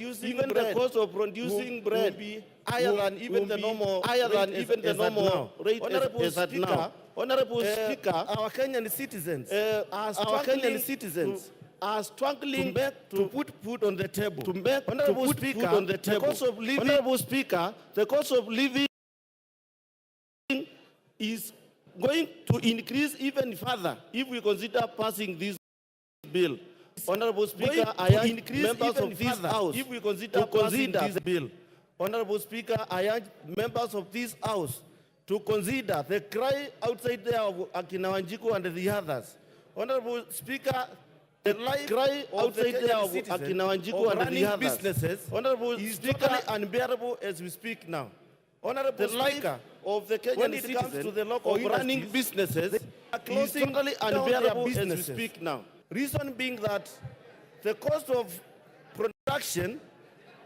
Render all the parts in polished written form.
producing bread, the cost of producing bread be higher than even the normal rate as at now. Honorable Speaker, our Kenyan citizens are struggling to put food on the table. Honorable Speaker, the cost of living. Honorable Speaker, the cost of living is going to increase even further if we consider passing this bill. Honorable Speaker, I urge members of this House if we consider this bill. Honorable Speaker, I urge members of this House to consider the cry outside there of Akina Wanjiku and the others. Honorable Speaker, the cry outside there of Akina Wanjiku and the others. Businesses, Honorable Speaker, totally unbearable as we speak now. Honorable Speaker, of the Kenyan when it comes to the local running businesses, is totally unbearable as we speak now. Reason being that the cost of production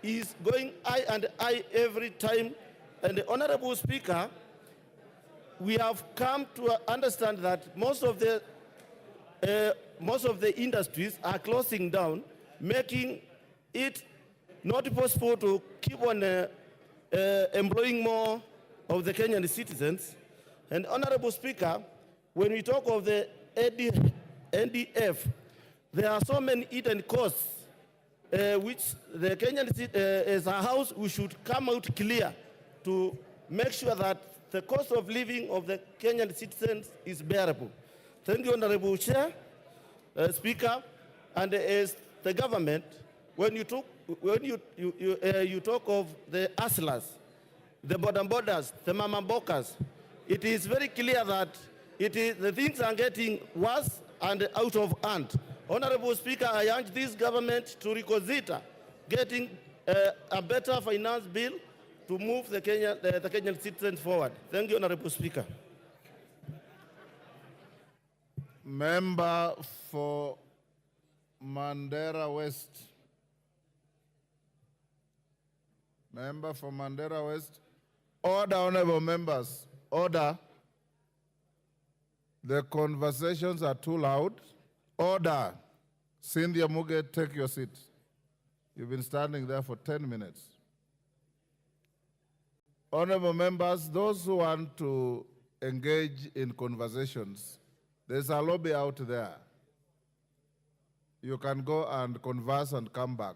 is going high and high every time. And the Honorable Speaker, we have come to understand that most of the industries are closing down, making it not possible to keep on employing more of the Kenyan citizens. And Honorable Speaker, when we talk of the NDF, there are so many hidden costs which the Kenyan, as a House, we should come out clear to make sure that the cost of living of the Kenyan citizens is bearable. Thank you, Honorable Chair, Speaker, and as the government, when you talk of the hustlers, the borders, the mama bokas, it is very clear that the things are getting worse and out of hand. Honorable Speaker, I urge this government to reconsider getting a better finance bill to move the Kenyan citizens forward. Thank you, Honorable Speaker. Member for Mandera West. Member for Mandera West. Order, honorable members. Order. The conversations are too loud. Order. Cynthia Muge, take your seat. You've been standing there for 10 minutes. Honorable members, those who want to engage in conversations, there's a lobby out there. You can go and converse and come back.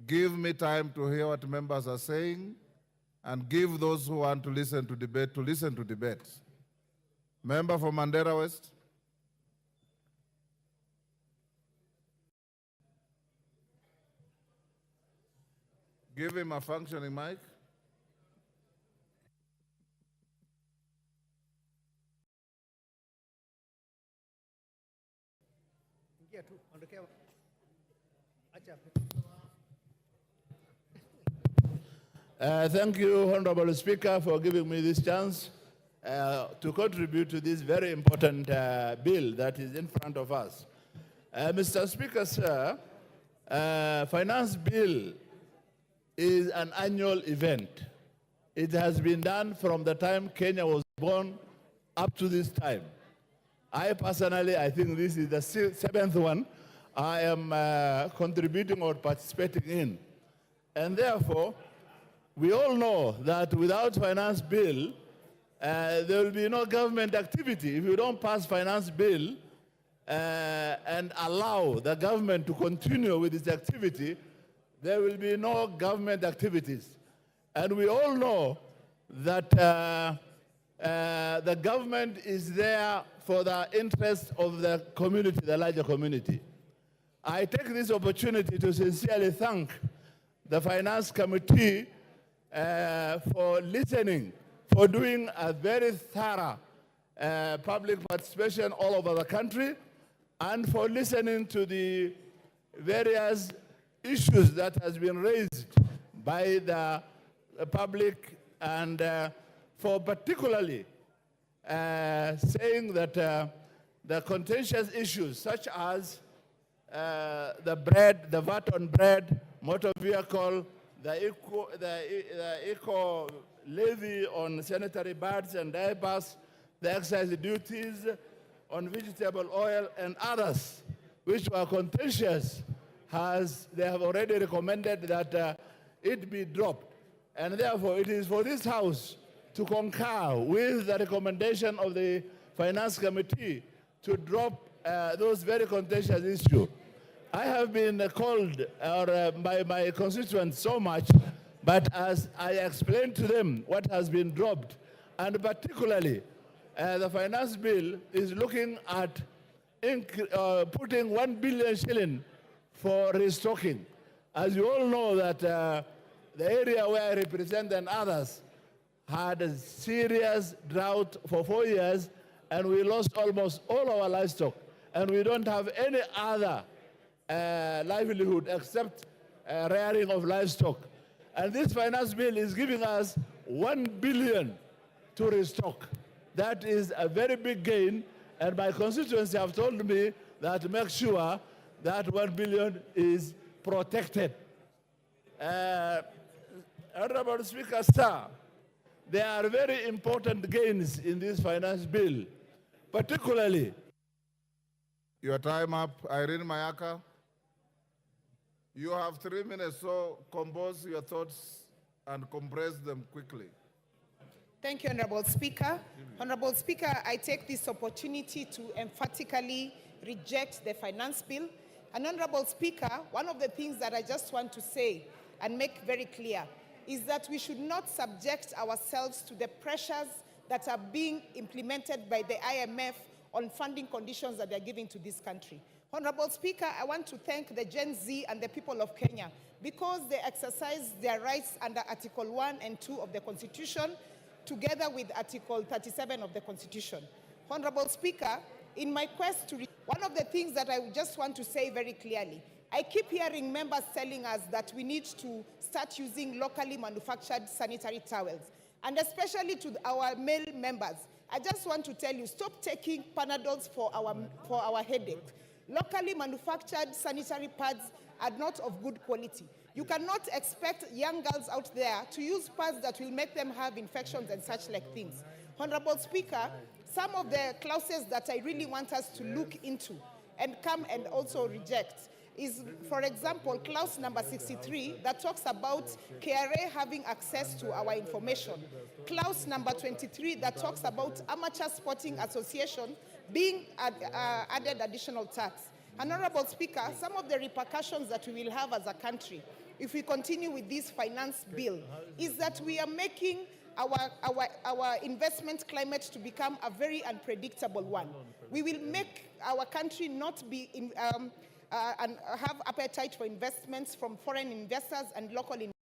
Give me time to hear what members are saying, and give those who want to listen to debate to listen to debate. Member for Mandera West. Give him a functioning mic. Thank you, Honorable Speaker, for giving me this chance to contribute to this very important bill that is in front of us. Mr. Speaker, sir, finance bill is an annual event. It has been done from the time Kenya was born up to this time. I personally, I think this is the seventh one I am contributing or participating in. And therefore, we all know that without finance bill, there will be no government activity. If you don't pass finance bill and allow the government to continue with its activity, there will be no government activities. And we all know that the government is there for the interest of the community, the larger community. I take this opportunity to sincerely thank the Finance Committee for listening, for doing a very thorough public participation all over the country, and for listening to the various issues that has been raised by the public, and for particularly saying that the contentious issues such as the bread, the VAT on bread, motor vehicle, the eco levy on sanitary pads and diapers, the excise duties on vegetable oil and others, which were contentious, they have already recommended that it be dropped. And therefore, it is for this House to concur with the recommendation of the Finance Committee to drop those very contentious issues. I have been called by my constituents so much, but as I explained to them what has been dropped, and particularly the finance bill is looking at putting 1 billion shilling for restocking. As you all know that the area where I represent and others had a serious drought for 4 years, and we lost almost all our livestock, and we don't have any other livelihood except rearing of livestock. And this finance bill is giving us 1 billion to restock. That is a very big gain, and my constituents have told me that to make sure that 1 billion is protected. Honorable Speaker, sir, there are very important gains in this finance bill, particularly. Your time up. Irene Mayaka. You have 3 minutes, so compose your thoughts and compress them quickly. Thank you, Honorable Speaker. Honorable Speaker, I take this opportunity to emphatically reject the finance bill. And Honorable Speaker, one of the things that I just want to say and make very clear is that we should not subject ourselves to the pressures that are being implemented by the IMF on funding conditions that they're giving to this country. Honorable Speaker, I want to thank the Gen Z and the people of Kenya because they exercise their rights under Article 1 and 2 of the Constitution, together with Article 37 of the Constitution. Honorable Speaker, in my quest to one of the things that I just want to say very clearly, I keep hearing members telling us that we need to start using locally manufactured sanitary towels, and especially to our male members. I just want to tell you, stop taking Panadols for our headache. Locally manufactured sanitary pads are not of good quality. You cannot expect young girls out there to use pads that will make them have infections and such like things. Honorable Speaker, some of the clauses that I really want us to look into and come and also reject is, for example, clause number 63 that talks about KRA having access to our information. Clause number 23 that talks about amateur sporting association being added additional tax. Honorable Speaker, some of the repercussions that we will have as a country if we continue with this finance bill is that we are making our investment climate to become a very unpredictable one. We will make our country not be and have appetite for investments from foreign investors and local investors.